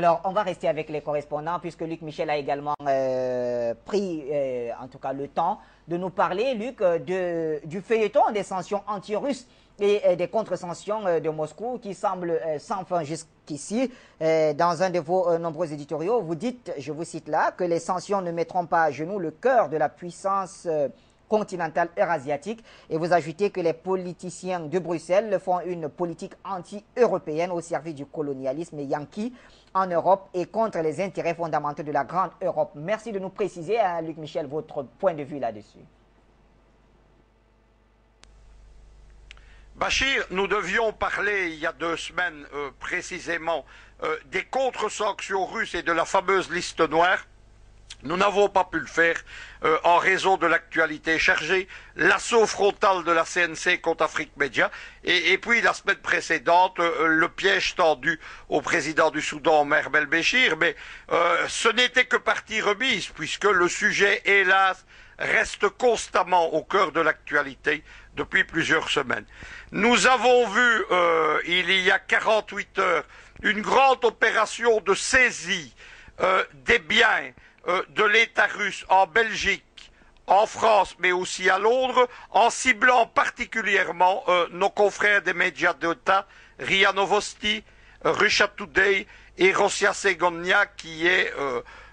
Alors, on va rester avec les correspondants puisque Luc Michel a également pris, en tout cas, le temps de nous parler, Luc, du feuilleton des sanctions anti-russes et des contre-sanctions de Moscou qui semblent sans fin jusqu'ici. Dans un de vos nombreux éditoriaux, vous dites, je vous cite là, que les sanctions ne mettront pas à genoux le cœur de la puissance continentale eurasiatique, et vous ajoutez que les politiciens de Bruxelles font une politique anti-européenne au service du colonialisme yankee en Europe et contre les intérêts fondamentaux de la grande Europe. Merci de nous préciser, hein, Luc Michel, votre point de vue là-dessus. Bachir, nous devions parler il y a 2 semaines précisément des contre-sanctions russes et de la fameuse liste noire. Nous n'avons pas pu le faire en raison de l'actualité chargée, l'assaut frontal de la CNC contre Afrique Média, et puis la semaine précédente, le piège tendu au président du Soudan, Omer Belbéchir, mais ce n'était que partie remise, puisque le sujet, hélas, reste constamment au cœur de l'actualité depuis plusieurs semaines. Nous avons vu, il y a 48 heures, une grande opération de saisie des biens de l'État russe en Belgique, en France, mais aussi à Londres, en ciblant particulièrement nos confrères des médias d'État, RIA Novosti, Russia Today et Rosia Segonia, qui est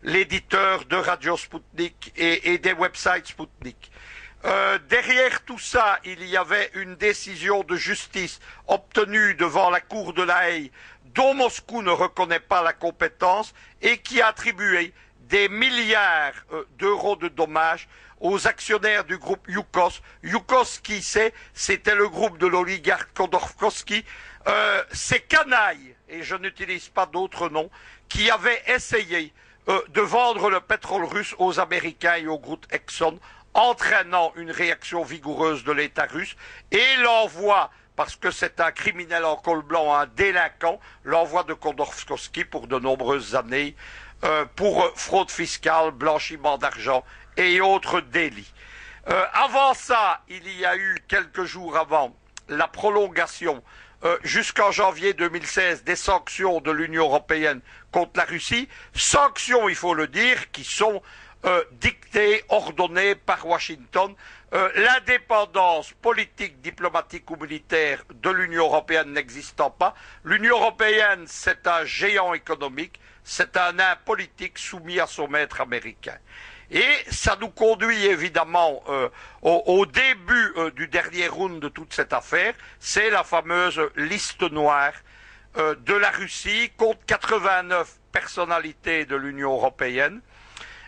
l'éditeur de Radio Sputnik et des websites Sputnik. Derrière tout ça, il y avait une décision de justice obtenue devant la Cour de La Haye, dont Moscou ne reconnaît pas la compétence et qui a attribué des milliards d'euros de dommages aux actionnaires du groupe Yukos. Yukos, qui c'était le groupe de l'oligarque Khodorkovsky. Ces canailles, et je n'utilise pas d'autres noms, qui avaient essayé de vendre le pétrole russe aux Américains et au groupe Exxon, entraînant une réaction vigoureuse de l'État russe et l'envoi, parce que c'est un criminel en col blanc, un délinquant, l'envoi de Khodorkovsky pour de nombreuses années pour fraude fiscale, blanchiment d'argent et autres délits. Avant ça, il y a eu quelques jours avant la prolongation jusqu'en janvier 2016 des sanctions de l'Union européenne contre la Russie, sanctions, il faut le dire, qui sont dictées, ordonnées par Washington. L'indépendance politique, diplomatique ou militaire de l'Union européenne n'existant pas, l'Union européenne, c'est un géant économique, c'est un nain politique soumis à son maître américain. Et ça nous conduit évidemment au début du dernier round de toute cette affaire, c'est la fameuse liste noire de la Russie contre 89 personnalités de l'Union européenne.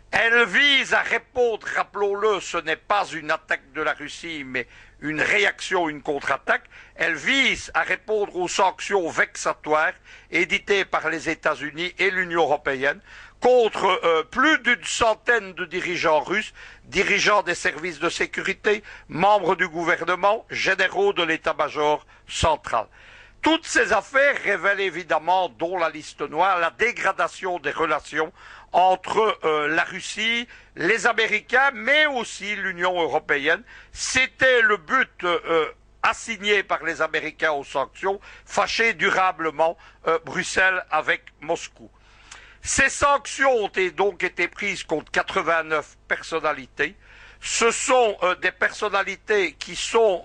Elle vise à répondre, rappelons-le, ce n'est pas une attaque de la Russie, mais une réaction, une contre-attaque. Elle vise à répondre aux sanctions vexatoires éditées par les États-Unis et l'Union européenne contre plus d'une centaine de dirigeants russes, dirigeants des services de sécurité, membres du gouvernement, généraux de l'état-major central. Toutes ces affaires révèlent évidemment, dont la liste noire, la dégradation des relations entre la Russie, les Américains, mais aussi l'Union européenne. C'était le but assigné par les Américains aux sanctions, fâcher durablement Bruxelles avec Moscou. Ces sanctions ont donc été prises contre 89 personnalités. Ce sont des personnalités qui sont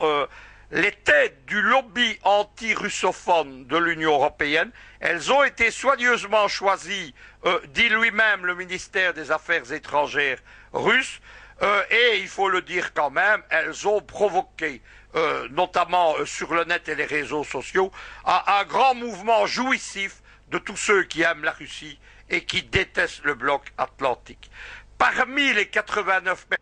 les têtes du lobby anti-russophone de l'Union européenne. Elles ont été soigneusement choisies, dit lui-même le ministère des Affaires étrangères russe, et il faut le dire quand même, elles ont provoqué, notamment sur le net et les réseaux sociaux, un grand mouvement jouissif de tous ceux qui aiment la Russie et qui détestent le bloc atlantique. Parmi les 89 personnes...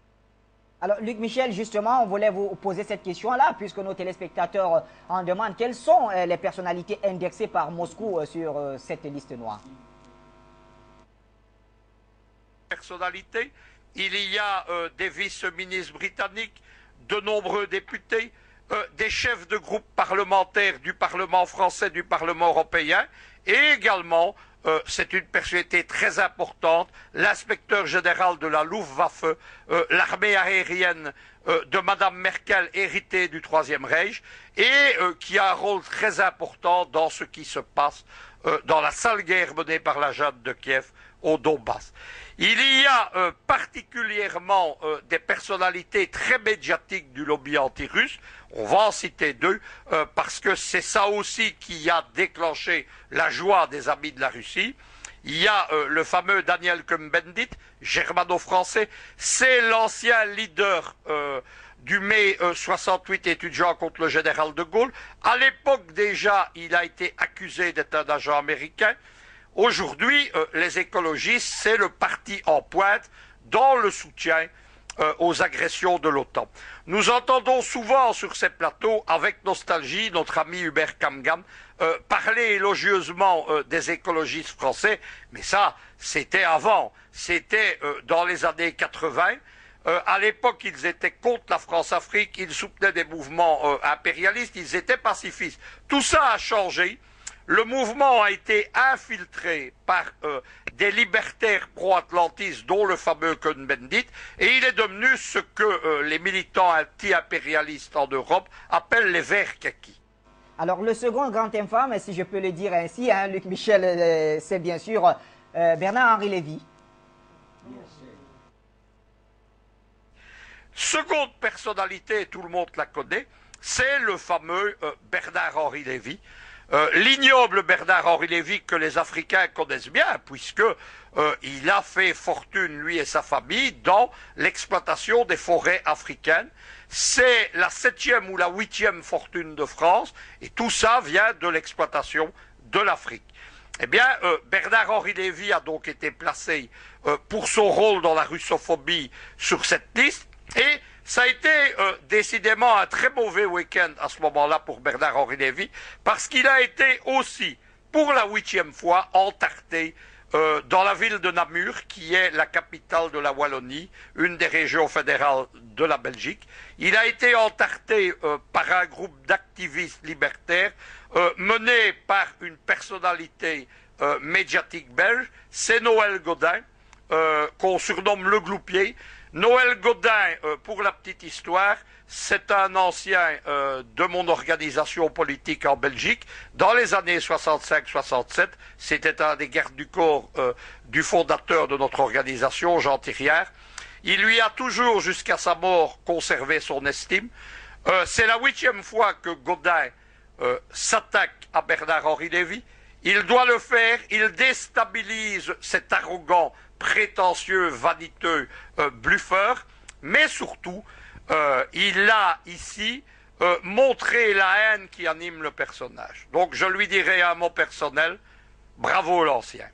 Alors, Luc Michel, justement, on voulait vous poser cette question-là, puisque nos téléspectateurs en demandent. Quelles sont les personnalités indexées par Moscou sur cette liste noire? Personnalités, il y a des vice-ministres britanniques, de nombreux députés, des chefs de groupe parlementaires du Parlement français, du Parlement européen, et également, c'est une personnalité très importante, l'inspecteur général de la Luftwaffe, l'armée aérienne de Madame Merkel, héritée du Troisième Reich, et qui a un rôle très important dans ce qui se passe dans la sale guerre menée par la junte de Kiev au Donbass. Il y a particulièrement des personnalités très médiatiques du lobby anti-russe. On va en citer deux, parce que c'est ça aussi qui a déclenché la joie des amis de la Russie. Il y a le fameux Daniel Cohn-Bendit, germano-français. C'est l'ancien leader du mai 68 étudiant contre le général de Gaulle. À l'époque déjà, il a été accusé d'être un agent américain. Aujourd'hui, les écologistes, c'est le parti en pointe dans le soutien aux agressions de l'OTAN. Nous entendons souvent sur ces plateaux, avec nostalgie, notre ami Hubert Kamgan parler élogieusement des écologistes français, mais ça, c'était avant, c'était dans les années 80. À l'époque, ils étaient contre la France-Afrique, ils soutenaient des mouvements impérialistes, ils étaient pacifistes. Tout ça a changé. Le mouvement a été infiltré par des libertaires pro-atlantistes, dont le fameux Cohn-Bendit, et il est devenu ce que les militants anti-impérialistes en Europe appellent les verts kakis. Alors, le second grand infâme, si je peux le dire ainsi, hein, Luc Michel, c'est bien sûr Bernard-Henri Lévy. Seconde personnalité, tout le monde la connaît, c'est le fameux Bernard-Henri Lévy. L'ignoble Bernard-Henri Lévy que les Africains connaissent bien, puisque il a fait fortune, lui et sa famille, dans l'exploitation des forêts africaines. C'est la 7e ou la 8e fortune de France, et tout ça vient de l'exploitation de l'Afrique. Eh bien, Bernard-Henri Lévy a donc été placé pour son rôle dans la russophobie sur cette liste, et ça a été décidément un très mauvais week-end à ce moment-là pour Bernard-Henri Lévy, parce qu'il a été aussi, pour la 8e fois, entarté dans la ville de Namur, qui est la capitale de la Wallonie, une des régions fédérales de la Belgique. Il a été entarté par un groupe d'activistes libertaires mené par une personnalité médiatique belge, c'est Noël Gaudin, qu'on surnomme le Gloupier. Noël Gaudin, pour la petite histoire, c'est un ancien de mon organisation politique en Belgique. Dans les années 65-67, c'était un des gardes du corps du fondateur de notre organisation, Jean Thiriard. Il lui a toujours, jusqu'à sa mort, conservé son estime. C'est la 8e fois que Gaudin s'attaque à Bernard-Henri Lévy. Il doit le faire, il déstabilise cet arrogant, prétentieux, vaniteux bluffeur, mais surtout, il a ici montré la haine qui anime le personnage. Donc je lui dirai un mot personnel, bravo l'ancien.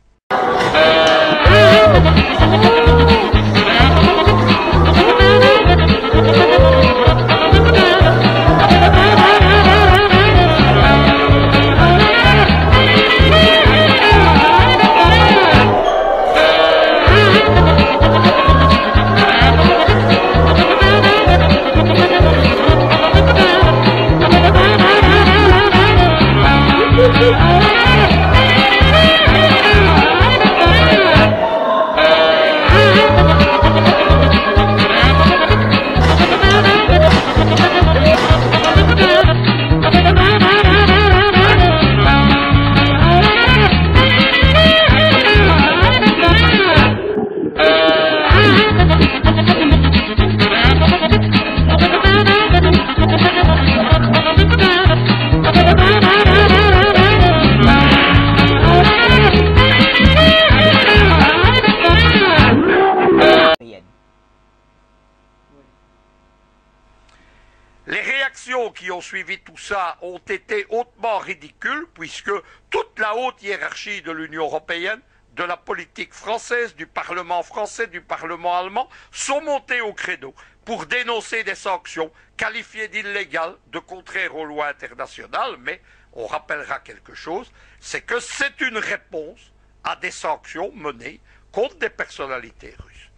Qui ont suivi tout ça ont été hautement ridicules, puisque toute la haute hiérarchie de l'Union européenne, de la politique française, du Parlement français, du Parlement allemand, sont montés au créneau pour dénoncer des sanctions qualifiées d'illégales, de contraires aux lois internationales, mais on rappellera quelque chose, c'est que c'est une réponse à des sanctions menées contre des personnalités russes.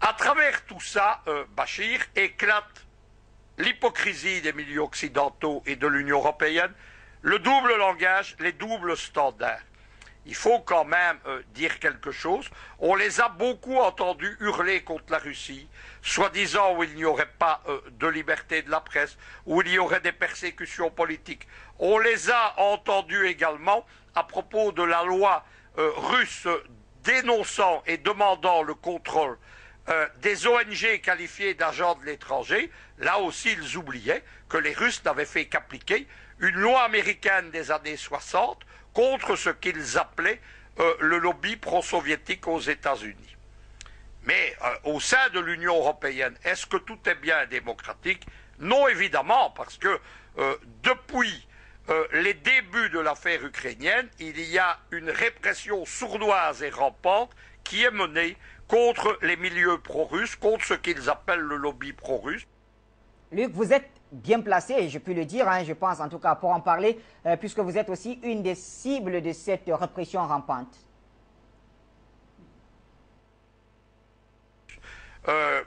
À travers tout ça, Bachir éclate l'hypocrisie des milieux occidentaux et de l'Union européenne, le double langage, les doubles standards. Il faut quand même dire quelque chose. On les a beaucoup entendus hurler contre la Russie, soi-disant où il n'y aurait pas de liberté de la presse, où il y aurait des persécutions politiques. On les a entendus également à propos de la loi russe dénonçant et demandant le contrôle des ONG qualifiées d'agents de l'étranger, là aussi ils oubliaient que les Russes n'avaient fait qu'appliquer une loi américaine des années 60 contre ce qu'ils appelaient le lobby pro-soviétique aux États-Unis. Mais au sein de l'Union européenne, est-ce que tout est bien démocratique? Non, évidemment, parce que depuis les débuts de l'affaire ukrainienne, il y a une répression sournoise et rampante qui est menée contre les milieux pro-russes, contre ce qu'ils appellent le lobby pro-russe. Luc, vous êtes bien placé, et je peux le dire, je pense en tout cas pour en parler, puisque vous êtes aussi une des cibles de cette répression rampante.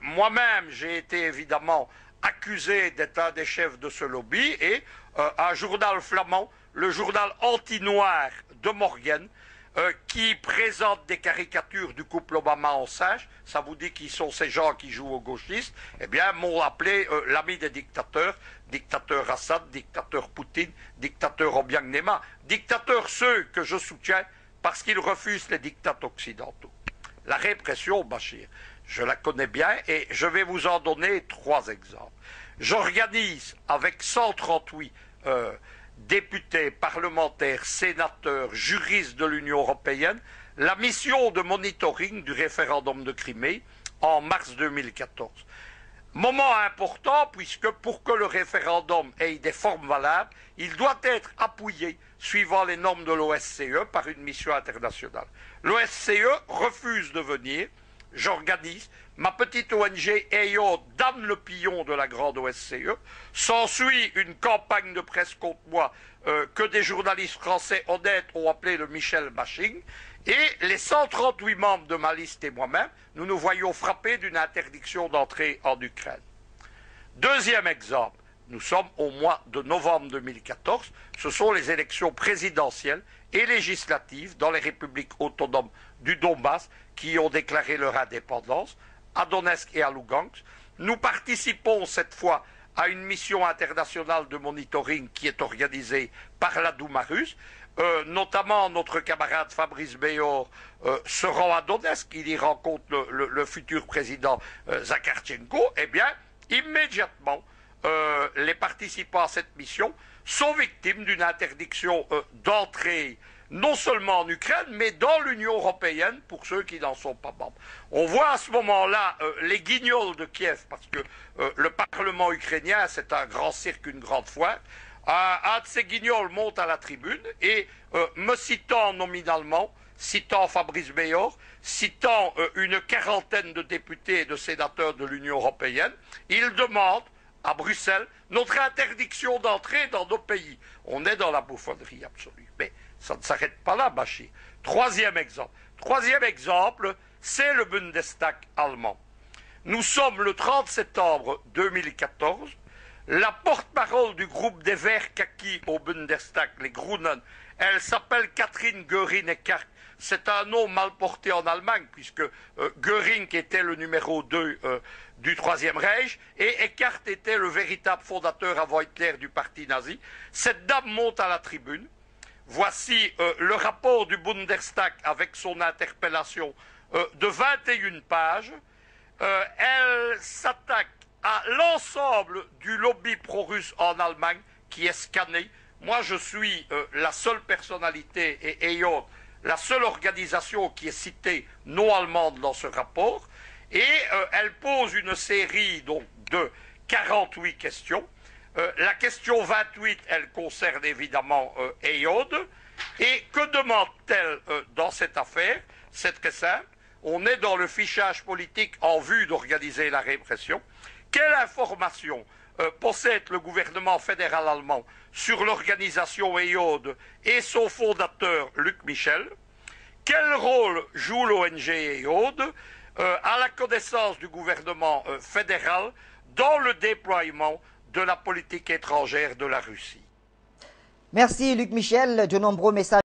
Moi-même, j'ai été évidemment accusé d'être un des chefs de ce lobby, et un journal flamand, le journal Anti-Noir de Morgen, qui présente des caricatures du couple Obama en singe, ça vous dit qui sont ces gens qui jouent aux gauchistes, eh bien, m'ont appelé l'ami des dictateurs, dictateur Assad, dictateur Poutine, dictateur Obiang-Nema, dictateurs ceux que je soutiens parce qu'ils refusent les diktats occidentaux. La répression, Bachir, je la connais bien et je vais vous en donner 3 exemples. J'organise avec 138 députés, parlementaires, sénateurs, juristes de l'Union européenne, la mission de monitoring du référendum de Crimée en mars 2014. Moment important puisque pour que le référendum ait des formes valables, il doit être appuyé suivant les normes de l'OSCE par une mission internationale. L'OSCE refuse de venir, j'organise, ma petite ONG EIO donne le pillon de la grande OSCE, s'ensuit une campagne de presse contre moi que des journalistes français honnêtes ont appelé le Michel bashing, et les 138 membres de ma liste et moi-même, nous nous voyons frappés d'une interdiction d'entrée en Ukraine. Deuxième exemple, nous sommes au mois de novembre 2014, ce sont les élections présidentielles et législatives dans les républiques autonomes du Donbass qui ont déclaré leur indépendance, à Donetsk et à Lugansk. Nous participons cette fois à une mission internationale de monitoring qui est organisée par la Douma russe. Notamment notre camarade Fabrice Beyor se rend à Donetsk, il y rencontre le futur président Zakharchenko. Eh bien, immédiatement, les participants à cette mission sont victimes d'une interdiction d'entrée non seulement en Ukraine, mais dans l'Union européenne, pour ceux qui n'en sont pas membres. On voit à ce moment-là les guignols de Kiev, parce que le Parlement ukrainien, c'est un grand cirque, une grande foire. Un de ces guignols monte à la tribune et, me citant nominalement, citant Fabrice Beyor, citant une quarantaine de députés et de sénateurs de l'Union européenne, il demande à Bruxelles notre interdiction d'entrée dans nos pays. On est dans la bouffonnerie absolue. Mais ça ne s'arrête pas là, Bachir. Troisième exemple. Troisième exemple, c'est le Bundestag allemand. Nous sommes le 30 septembre 2014. La porte-parole du groupe des Verts Kaki au Bundestag, les Grünen, elle s'appelle Catherine Göring-Eckardt. C'est un nom mal porté en Allemagne, puisque Göring était le numéro 2 du Troisième Reich, et Eckardt était le véritable fondateur avant Hitler du parti nazi. Cette dame monte à la tribune. Voici le rapport du Bundestag avec son interpellation de 21 pages. Elle s'attaque à l'ensemble du lobby pro-russe en Allemagne qui est scanné. Moi, je suis la seule personnalité et ayant la seule organisation qui est citée non allemande dans ce rapport. Et elle pose une série donc, de 48 questions. La question 28, elle concerne évidemment EIOD. Et que demande-t-elle dans cette affaire? C'est très simple. On est dans le fichage politique en vue d'organiser la répression. Quelle information possède le gouvernement fédéral allemand sur l'organisation EIOD et son fondateur Luc Michel? Quel rôle joue l'ONG EIOD à la connaissance du gouvernement fédéral dans le déploiement de la politique étrangère de la Russie? Merci Luc Michel, de nombreux messages.